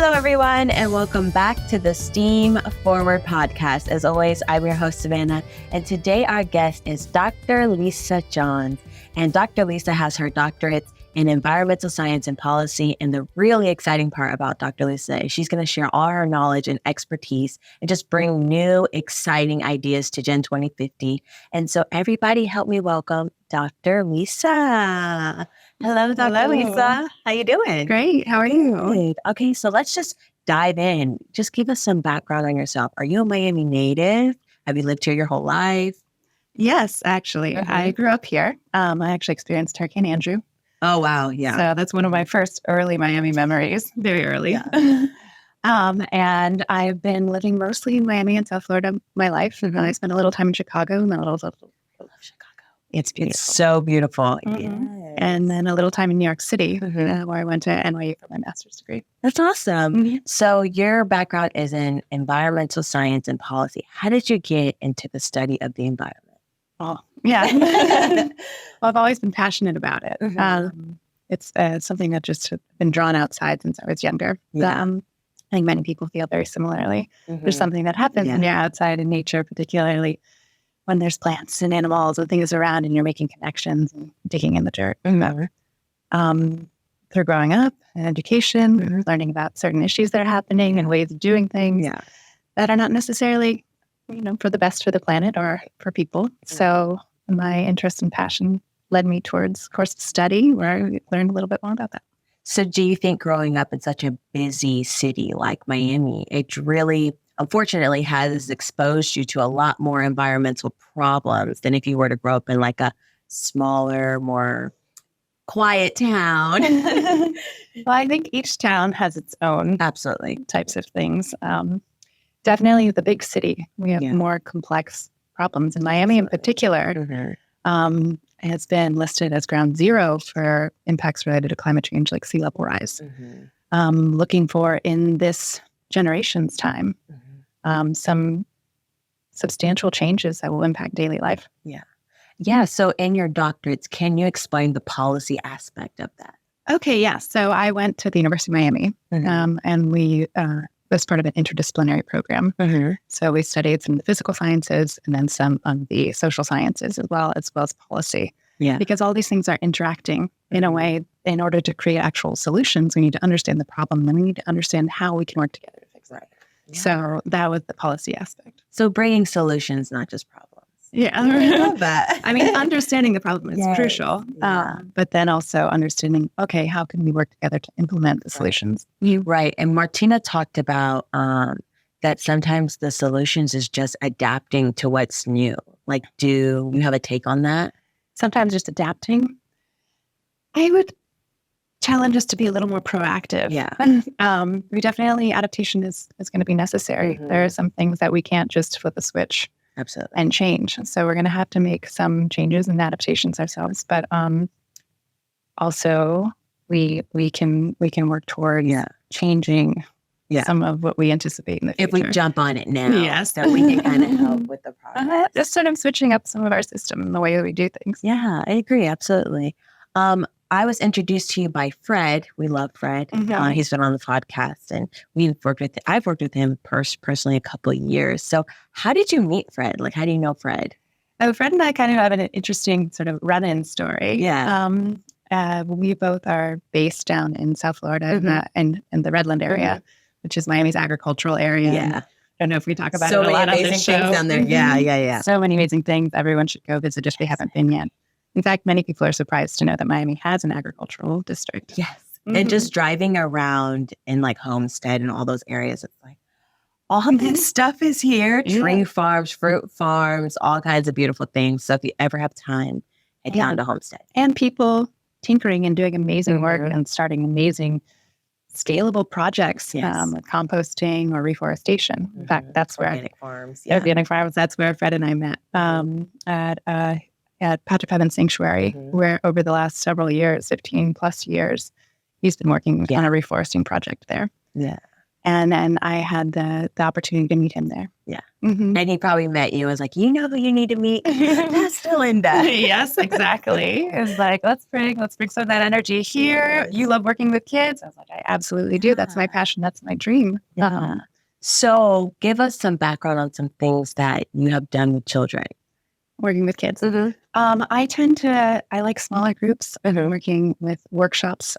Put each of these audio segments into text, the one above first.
Hello, everyone, and welcome back to the STEAM Forward podcast. As always, I'm your host, Savannah, and today our guest is Dr. Lisa Johns. And Dr. Lisa has her doctorates in environmental science and policy. And the really exciting part about Dr. Lisa is she's going to share all her knowledge and expertise and just bring new, exciting ideas to Gen 2050. And so everybody help me welcome Dr. Lisa. Hello, Dr. Lisa. How you doing? Great. How are you? Good. Okay, so let's just dive in. Just give us some background on yourself. Are you a Miami native? Have you lived here your whole life? Yes, actually. I grew up here. I actually experienced Hurricane Andrew. Oh, wow. Yeah. So that's one of my first early Miami memories, very early. Yeah. And I've been living mostly in Miami and South Florida my life. I spent a little time in Chicago and then I love Chicago. It's beautiful. It's so beautiful. Yes. And then a little time in New York City where I went to NYU for my master's degree. That's awesome. So your background is in environmental science and policy. How did you get into the study of the environment? Oh, yeah. Well, I've always been passionate about it. It's something that just has been drawn outside since I was younger. Yeah. I think many people feel very similarly. There's something that happens when you're outside in nature, particularly when there's plants and animals and things around and you're making connections and digging in the dirt. Through growing up and education, learning about certain issues that are happening and ways of doing things that are not necessarily, for the best for the planet or for people. So my interest and passion led me towards course of study where I learned a little bit more about that. So do you think growing up in such a busy city like Miami, it really, unfortunately, has exposed you to a lot more environmental problems than if you were to grow up in like a smaller, more quiet town? Well, I think each town has its own Absolutely types of things. Definitely the big city, we have more complex problems. In Miami in particular, has been listed as ground zero for impacts related to climate change, like sea level rise. Looking for in this generation's time, some substantial changes that will impact daily life. Yeah. So in your doctorates, can you explain the policy aspect of that? Okay, yeah. So I went to the University of Miami, and we was part of an interdisciplinary program. So we studied some of the physical sciences and then some of the social sciences as well as policy. Because all these things are interacting in a way. In order to create actual solutions, we need to understand the problem and we need to understand how we can work together to fix it. So that was the policy aspect. So bringing solutions, not just problems. I love that. I mean, understanding the problem is crucial, but then also understanding, okay, how can we work together to implement the solutions? Right. And Martina talked about that sometimes the solutions is just adapting to what's new. Like, do you have a take on that? Sometimes just adapting. I would challenge us to be a little more proactive. We definitely, adaptation is going to be necessary. There are some things that we can't just flip a switch and change. So we're going to have to make some changes and adaptations ourselves. But also we can work towards changing some of what we anticipate in the future. If we jump on it now, so we can kind of help with the process. Just sort of switching up some of our system and the way that we do things. Yeah, I agree. Absolutely. I was introduced to you by Fred. We love Fred. He's been on the podcast, and I've worked with him personally a couple of years. So how did you meet Fred? Like, how do you know Fred? Fred and I kind of have an interesting sort of run-in story. We both are based down in South Florida in the Redland area, which is Miami's agricultural area. I don't know if we talk about it a lot on this show. Things down there. Yeah. So many amazing things. Everyone should go visit if they haven't been yet. In fact, many people are surprised to know that Miami has an agricultural district. Yes. And just driving around in like Homestead and all those areas, it's like, all this stuff is here. Tree farms, fruit farms, all kinds of beautiful things. So if you ever have time, head down to Homestead. And people tinkering and doing amazing work and starting amazing scalable projects with composting or reforestation. In fact, that's where organic farms. That's where Fred and I met at Patapatan Sanctuary, where over the last several years, 15 plus years, he's been working on a reforesting project there. And then I had the opportunity to meet him there. Yeah. Mm-hmm. And he probably met you and was like, you know who you need to meet? That's Linda. Yes, exactly. It was like, let's bring some of that energy here. Yes. You love working with kids. I was like, I absolutely do. That's my passion. That's my dream. Yeah. So give us some background on some things that you have done with children. Working with kids. Mm-hmm. I like smaller groups. I've been working with workshops.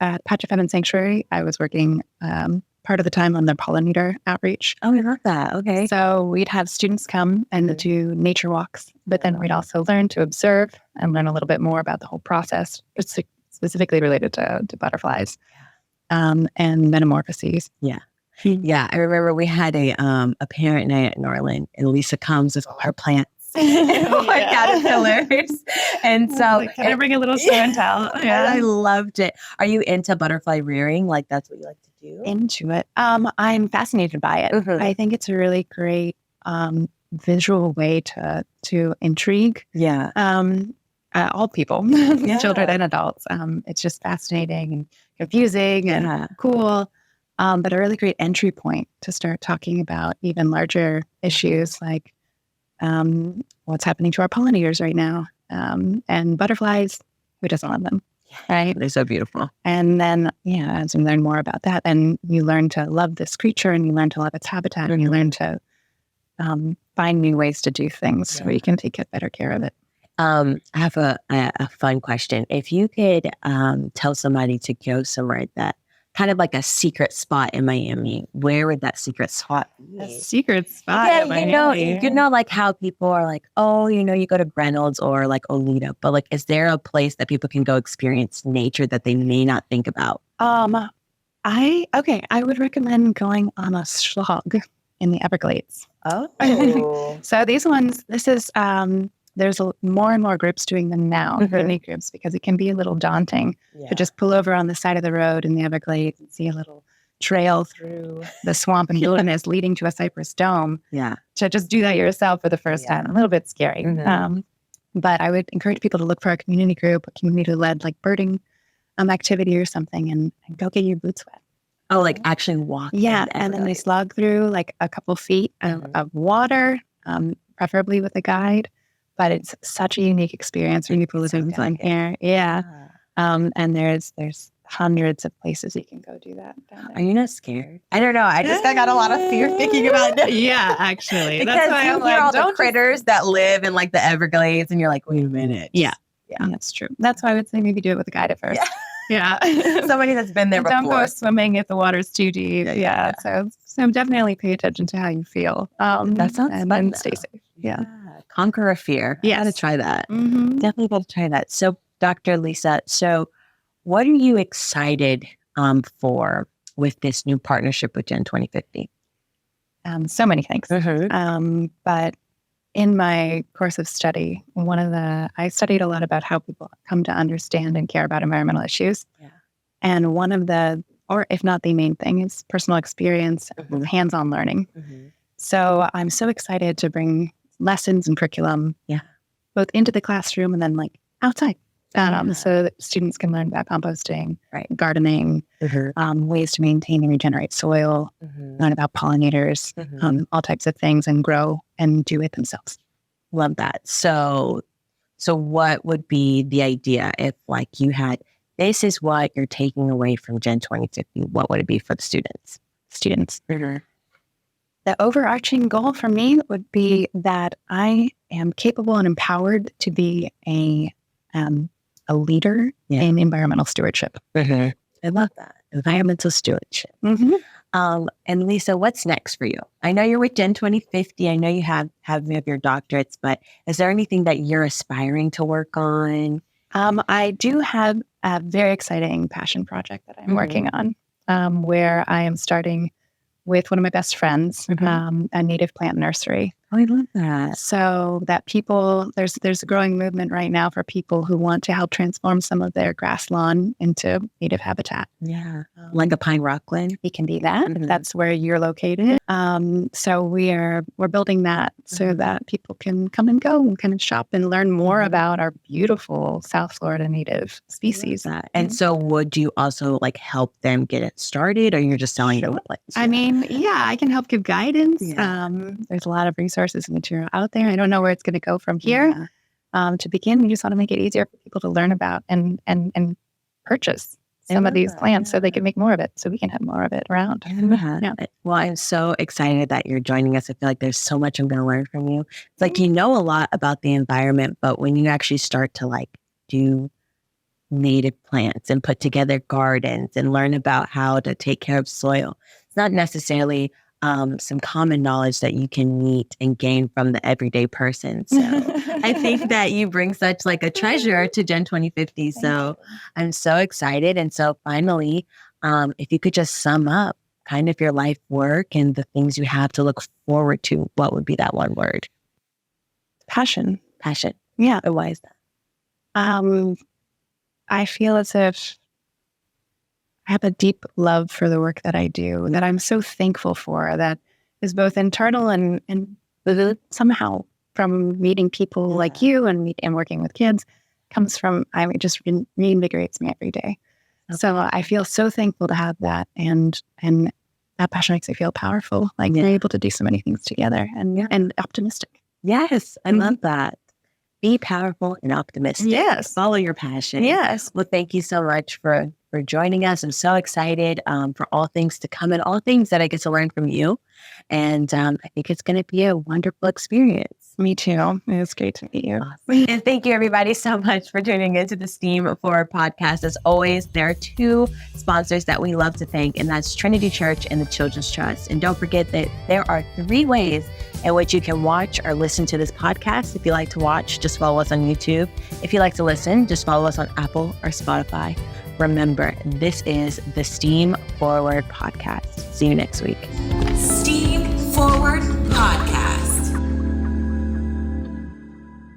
At Patch of Heaven Sanctuary, I was working part of the time on the pollinator outreach. Oh, I love that. Okay. So we'd have students come and do nature walks, but then we'd also learn to observe and learn a little bit more about the whole process. It's specifically related to butterflies and metamorphoses. Yeah. Yeah. I remember we had a parent night at Norland, and Lisa comes with all her plants. Caterpillars. And so can I bring a little show and tell? Yeah. I loved it. Are you into butterfly rearing? Like that's what you like to do? Into it. I'm fascinated by it. Mm-hmm. I think it's a really great visual way to intrigue. Yeah. All people, children and adults. It's just fascinating and confusing and cool. But a really great entry point to start talking about even larger issues like what's happening to our pollinators right now, and butterflies. Who doesn't love them, right? They're so beautiful. And then, as we learn more about that, then you learn to love this creature, and you learn to love its habitat, and you learn to find new ways to do things so you can take better care of it. I have a fun question. If you could tell somebody to go somewhere that kind of like a secret spot in Miami, where would that secret spot be? A secret spot in Miami. You know, like how people are like, oh, you go to Reynolds or like Olita, but like, is there a place that people can go experience nature that they may not think about? I would recommend going on a slog in the Everglades. Oh. So this is, there's more and more groups doing them now, community groups, because it can be a little daunting to just pull over on the side of the road in the Everglades and see a little trail through the swamp and wilderness leading to a cypress dome. Yeah. To just do that yourself for the first time, a little bit scary. But I would encourage people to look for a community group, a community-led like birding activity or something, and go get your boots wet. Oh, like actually walk. Yeah, and then they slog through like a couple feet of water, preferably with a guide. But it's such a unique experience for people living in here. Yeah. And there's hundreds of places you can go do that down there. Are you not scared? I don't know. I got a lot of fear thinking about it. Yeah, actually. Because that's why I'm like, all the critters that live in like the Everglades, and you're like, wait a minute. Yeah, that's true. That's why I would say maybe do it with a guide at first. Yeah. Somebody that's been there before. Don't go swimming if the water's too deep. Yeah. So definitely pay attention to how you feel. That sounds fun. And stay safe. Yeah. Conquer a fear. Yeah. I gotta try that. Mm-hmm. Definitely gotta try that. So, Dr. Lisa, what are you excited for with this new partnership with Gen 2050? So many things. But in my course of study, I studied a lot about how people come to understand and care about environmental issues. Yeah. And one of the, or if not the main thing, is personal experience, hands-on learning. So I'm so excited to bring lessons and curriculum, both into the classroom and then like outside, so that students can learn about composting, gardening, ways to maintain and regenerate soil, learn about pollinators, all types of things, and grow and do it themselves. Love that. So what would be the idea if like you had, this is what you're taking away from Gen 2050, what would it be for the students? The overarching goal for me would be that I am capable and empowered to be a leader in environmental stewardship. I love that. Environmental stewardship. And Lisa, what's next for you? I know you're with Gen 2050. I know you have your doctorates, but is there anything that you're aspiring to work on? I do have a very exciting passion project that I'm working on, where I am starting with one of my best friends, a native plant nursery. Oh, I love that. So that there's a growing movement right now for people who want to help transform some of their grass lawn into native habitat. Yeah. Like a pine rockland. It can be that. Mhm. That's where you're located. So we're building that so that people can come and go and kind of shop and learn more about our beautiful South Florida native species. And so would you also like help them get it started, or you're just telling them what place? I mean, yeah, I can help give guidance. Yeah. There's a lot of resources and material out there. I don't know where it's going to go from here. To begin, we just want to make it easier for people to learn about and purchase some of these plants so they can make more of it, so we can have more of it around. Yeah. Well, I'm so excited that you're joining us. I feel like there's so much I'm going to learn from you. It's like, you know a lot about the environment, but when you actually start to like do native plants and put together gardens and learn about how to take care of soil, it's not necessarily some common knowledge that you can meet and gain from the everyday person. So I think that you bring such like a treasure to Gen 2050. So I'm so excited. And so finally, if you could just sum up kind of your life work and the things you have to look forward to, what would be that one word? Passion. Passion. Yeah. And why is that? I feel as if I have a deep love for the work that I do, that I'm so thankful for, that is both internal and somehow from meeting people like you and working with kids comes from, it just reinvigorates me every day. Okay. So I feel so thankful to have that. And that passion makes me feel powerful. Like we're able to do so many things together and optimistic. Yes. I love that. Be powerful and optimistic. Yes. Follow your passion. Yes. Well, thank you so much for joining us. I'm so excited for all things to come and all things that I get to learn from you. And I think it's going to be a wonderful experience. Me too. It was great to meet you. Awesome. And thank you, everybody, so much for tuning into the STEAM Forward podcast. As always, there are two sponsors that we love to thank, and that's Trinity Church and the Children's Trust. And don't forget that there are 3 ways in which you can watch or listen to this podcast. If you like to watch, just follow us on YouTube. If you like to listen, just follow us on Apple or Spotify. Remember, this is the STEAM Forward podcast. See you next week. STEAM Forward